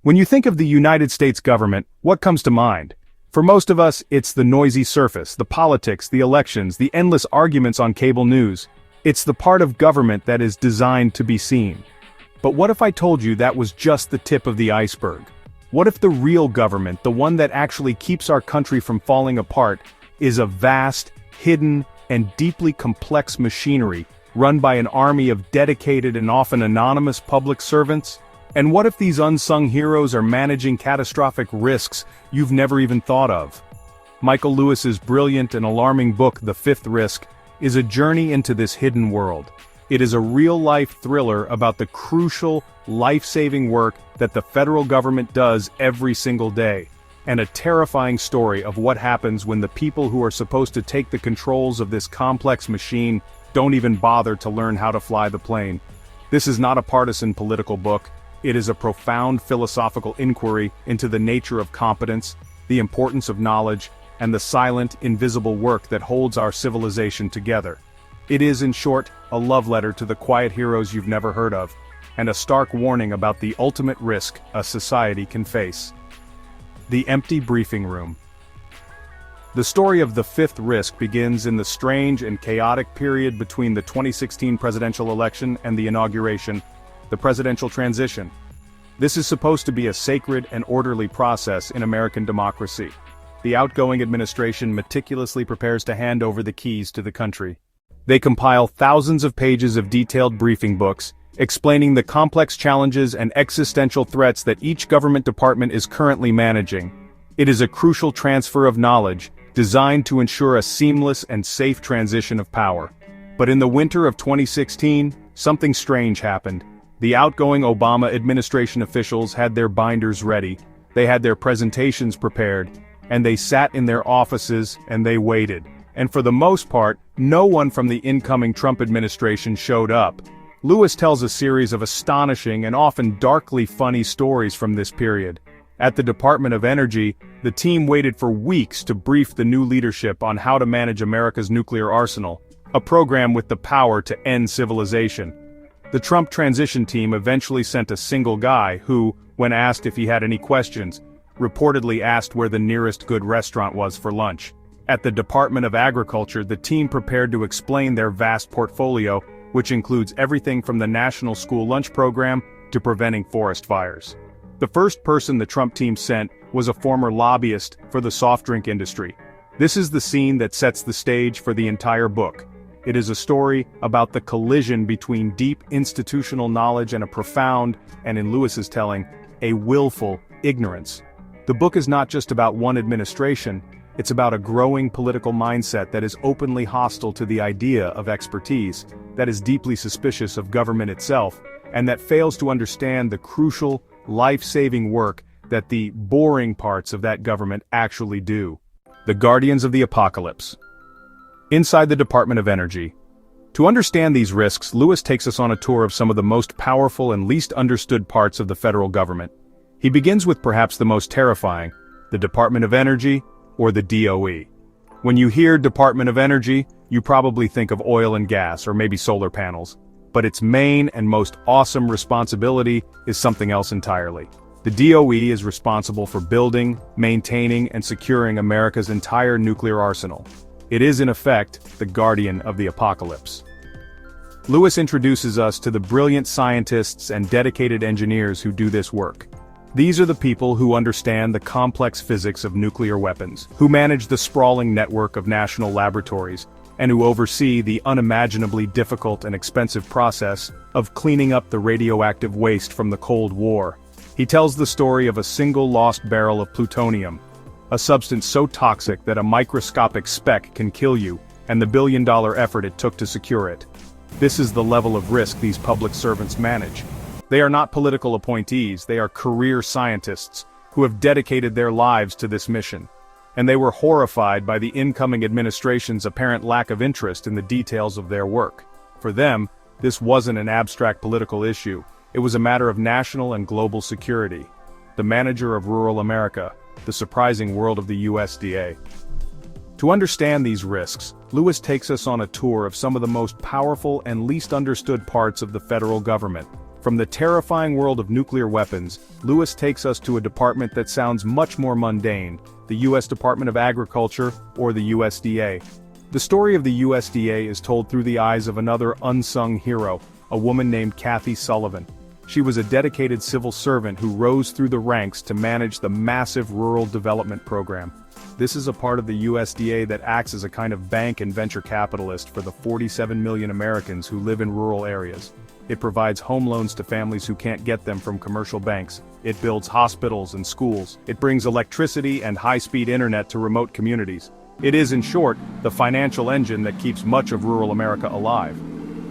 When you think of the United States government, what comes to mind? For most of us, it's the noisy surface, the politics, the elections, the endless arguments on cable news. It's the part of government that is designed to be seen. But what if I told you that was just the tip of the iceberg? What if the real government, the one that actually keeps our country from falling apart, is a vast, hidden, and deeply complex machinery run by an army of dedicated and often anonymous public servants? And what if these unsung heroes are managing catastrophic risks you've never even thought of? Michael Lewis's brilliant and alarming book, The Fifth Risk, is a journey into this hidden world. It is a real-life thriller about the crucial, life-saving work that the federal government does every single day, and a terrifying story of what happens when the people who are supposed to take the controls of this complex machine don't even bother to learn how to fly the plane. This is not a partisan political book. It is a profound philosophical inquiry into the nature of competence, the importance of knowledge, and the silent, invisible work that holds our civilization together. It is, in short, a love letter to the quiet heroes you've never heard of, and a stark warning about the ultimate risk a society can face. The Empty Briefing Room. The story of The Fifth Risk begins in the strange and chaotic period between the 2016 presidential election and the inauguration, the presidential transition. This is supposed to be a sacred and orderly process in American democracy. The outgoing administration meticulously prepares to hand over the keys to the country. They compile thousands of pages of detailed briefing books, explaining the complex challenges and existential threats that each government department is currently managing. It is a crucial transfer of knowledge, designed to ensure a seamless and safe transition of power. But in the winter of 2016, something strange happened. The outgoing Obama administration officials had their binders ready, they had their presentations prepared, and they sat in their offices and they waited. And for the most part, no one from the incoming Trump administration showed up. Lewis tells a series of astonishing and often darkly funny stories from this period. At the Department of Energy, the team waited for weeks to brief the new leadership on how to manage America's nuclear arsenal, a program with the power to end civilization. The Trump transition team eventually sent a single guy who, when asked if he had any questions, reportedly asked where the nearest good restaurant was for lunch. At the Department of Agriculture, the team prepared to explain their vast portfolio, which includes everything from the National School Lunch Program to preventing forest fires. The first person the Trump team sent was a former lobbyist for the soft drink industry. This is the scene that sets the stage for the entire book. It is a story about the collision between deep institutional knowledge and a profound, and in Lewis's telling, a willful ignorance. The book is not just about one administration, it's about a growing political mindset that is openly hostile to the idea of expertise, that is deeply suspicious of government itself, and that fails to understand the crucial, life-saving work that the boring parts of that government actually do. The Guardians of the Apocalypse. Inside the Department of Energy. To understand these risks, Lewis takes us on a tour of some of the most powerful and least understood parts of the federal government. He begins with perhaps the most terrifying, the Department of Energy, or the DOE. When you hear Department of Energy, you probably think of oil and gas, or maybe solar panels. But its main and most awesome responsibility is something else entirely. The DOE is responsible for building, maintaining, and securing America's entire nuclear arsenal. It is, in effect, the guardian of the apocalypse. Lewis introduces us to the brilliant scientists and dedicated engineers who do this work. These are the people who understand the complex physics of nuclear weapons, who manage the sprawling network of national laboratories, and who oversee the unimaginably difficult and expensive process of cleaning up the radioactive waste from the Cold War. He tells the story of a single lost barrel of plutonium, a substance so toxic that a microscopic speck can kill you, and the billion-dollar effort it took to secure it. This is the level of risk these public servants manage. They are not political appointees, they are career scientists who have dedicated their lives to this mission. And they were horrified by the incoming administration's apparent lack of interest in the details of their work. For them, this wasn't an abstract political issue, it was a matter of national and global security. The manager of rural America, the surprising world of the USDA. To understand these risks, Lewis takes us on a tour of some of the most powerful and least understood parts of the federal government. From the terrifying world of nuclear weapons, Lewis takes us to a department that sounds much more mundane, the U.S. Department of Agriculture, or the USDA. The story of the USDA is told through the eyes of another unsung hero, a woman named Kathy Sullivan. She was a dedicated civil servant who rose through the ranks to manage the massive Rural Development Program. This is a part of the USDA that acts as a kind of bank and venture capitalist for the 47 million Americans who live in rural areas. It provides home loans to families who can't get them from commercial banks. It builds hospitals and schools. It brings electricity and high-speed internet to remote communities. It is, in short, the financial engine that keeps much of rural America alive.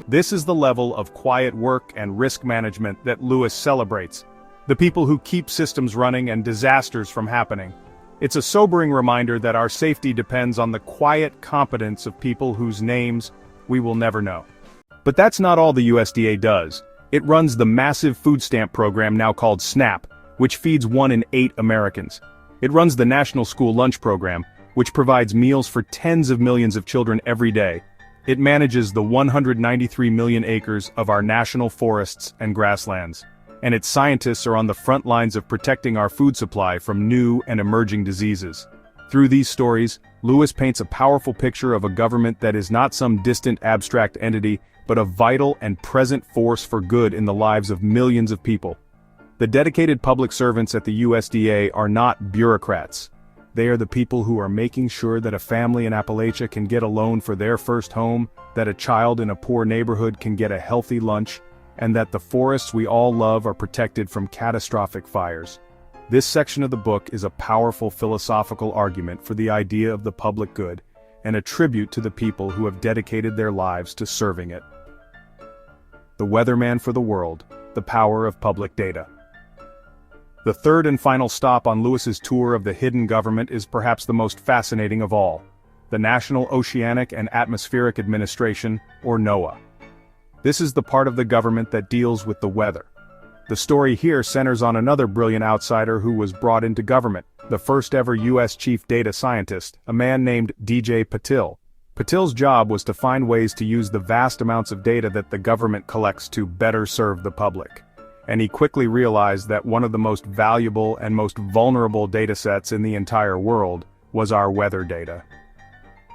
This is the level of quiet work and risk management that Lewis celebrates. The people who keep systems running and disasters from happening. It's a sobering reminder that our safety depends on the quiet competence of people whose names we will never know. But that's not all the USDA does. It runs the massive food stamp program now called SNAP, which feeds 1 in 8 Americans. It runs the National School Lunch Program, which provides meals for tens of millions of children every day. It manages the 193 million acres of our national forests and grasslands. And its scientists are on the front lines of protecting our food supply from new and emerging diseases. Through these stories, Lewis paints a powerful picture of a government that is not some distant abstract entity, but a vital and present force for good in the lives of millions of people. The dedicated public servants at the USDA are not bureaucrats. They are the people who are making sure that a family in Appalachia can get a loan for their first home, that a child in a poor neighborhood can get a healthy lunch, and that the forests we all love are protected from catastrophic fires. This section of the book is a powerful philosophical argument for the idea of the public good, and a tribute to the people who have dedicated their lives to serving it. The Weatherman for the World, the Power of Public Data. The third and final stop on Lewis's tour of the hidden government is perhaps the most fascinating of all, the National Oceanic and Atmospheric Administration, or NOAA. This is the part of the government that deals with the weather. The story here centers on another brilliant outsider who was brought into government, the first ever U.S. chief data scientist, a man named D.J. Patil. Patil's job was to find ways to use the vast amounts of data that the government collects to better serve the public. And he quickly realized that one of the most valuable and most vulnerable datasets in the entire world was our weather data.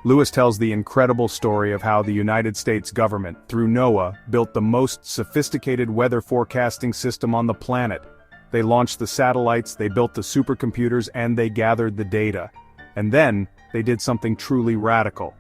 Lewis tells the incredible story of how the United States government, through NOAA, built the most sophisticated weather forecasting system on the planet. They launched the satellites, they built the supercomputers, and they gathered the data. And then, they did something truly radical.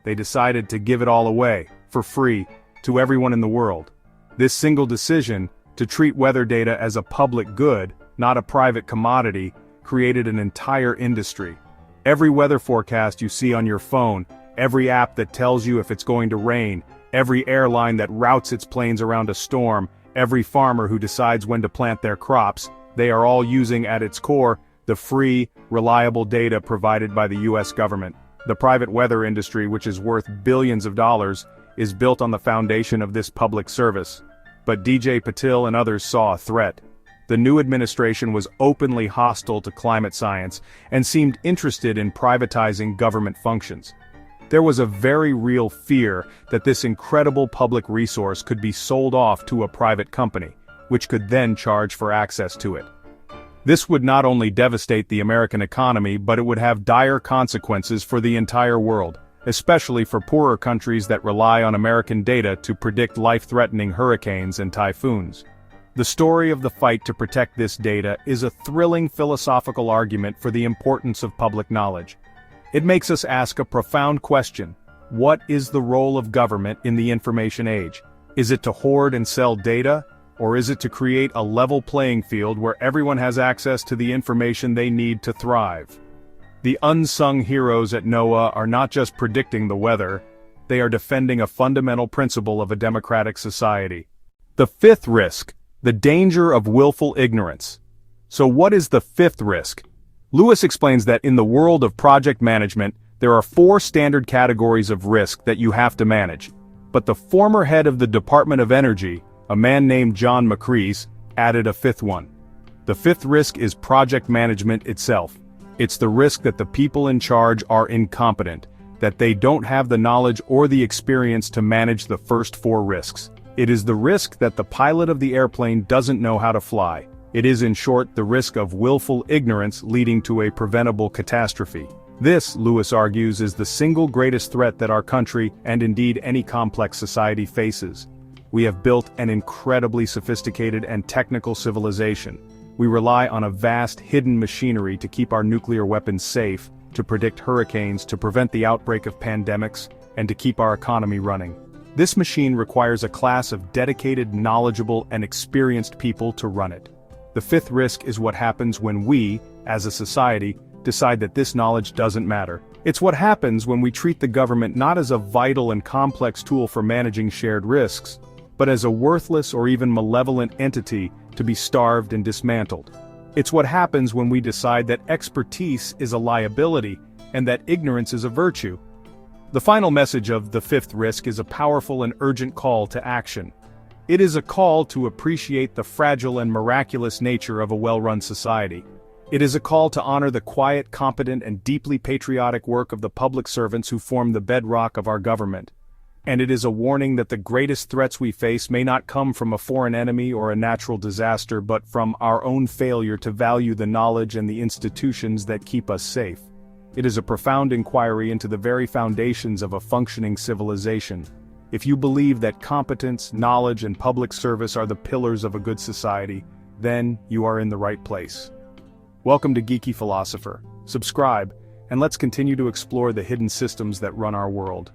They decided to give it all away, for free, to everyone in the world. This single decision, to treat weather data as a public good, not a private commodity, created an entire industry. Every weather forecast you see on your phone, every app that tells you if it's going to rain, every airline that routes its planes around a storm, every farmer who decides when to plant their crops, they are all using at its core the free, reliable data provided by the U.S. government. The private weather industry, which is worth billions of dollars, is built on the foundation of this public service. But D.J. Patil and others saw a threat. The new administration was openly hostile to climate science and seemed interested in privatizing government functions. There was a very real fear that this incredible public resource could be sold off to a private company, which could then charge for access to it. This would not only devastate the American economy, but it would have dire consequences for the entire world, especially for poorer countries that rely on American data to predict life-threatening hurricanes and typhoons. The story of the fight to protect this data is a thrilling philosophical argument for the importance of public knowledge. It makes us ask a profound question: what is the role of government in the information age? Is it to hoard and sell data? Or is it to create a level playing field where everyone has access to the information they need to thrive? The unsung heroes at NOAA are not just predicting the weather, they are defending a fundamental principle of a democratic society. The fifth risk, the danger of willful ignorance. So what is the fifth risk? Lewis explains that in the world of project management, there are 4 standard categories of risk that you have to manage. But the former head of the Department of Energy, a man named John McCreese, added a 5th one. The 5th risk is project management itself. It's the risk that the people in charge are incompetent, that they don't have the knowledge or the experience to manage the first 4 risks. It is the risk that the pilot of the airplane doesn't know how to fly. It is, in short, the risk of willful ignorance leading to a preventable catastrophe. This, Lewis argues, is the single greatest threat that our country, and indeed any complex society, faces. We have built an incredibly sophisticated and technical civilization. We rely on a vast hidden machinery to keep our nuclear weapons safe, to predict hurricanes, to prevent the outbreak of pandemics, and to keep our economy running. This machine requires a class of dedicated, knowledgeable, and experienced people to run it. The fifth risk is what happens when we, as a society, decide that this knowledge doesn't matter. It's what happens when we treat the government not as a vital and complex tool for managing shared risks, but as a worthless or even malevolent entity to be starved and dismantled. It's what happens when we decide that expertise is a liability and that ignorance is a virtue. The final message of the fifth risk is a powerful and urgent call to action. It is a call to appreciate the fragile and miraculous nature of a well-run society. It is a call to honor the quiet, competent, and deeply patriotic work of the public servants who form the bedrock of our government. And it is a warning that the greatest threats we face may not come from a foreign enemy or a natural disaster, but from our own failure to value the knowledge and the institutions that keep us safe. It is a profound inquiry into the very foundations of a functioning civilization. If you believe that competence, knowledge, and public service are the pillars of a good society, then you are in the right place. Welcome to Geeky Philosopher. Subscribe, and let's continue to explore the hidden systems that run our world.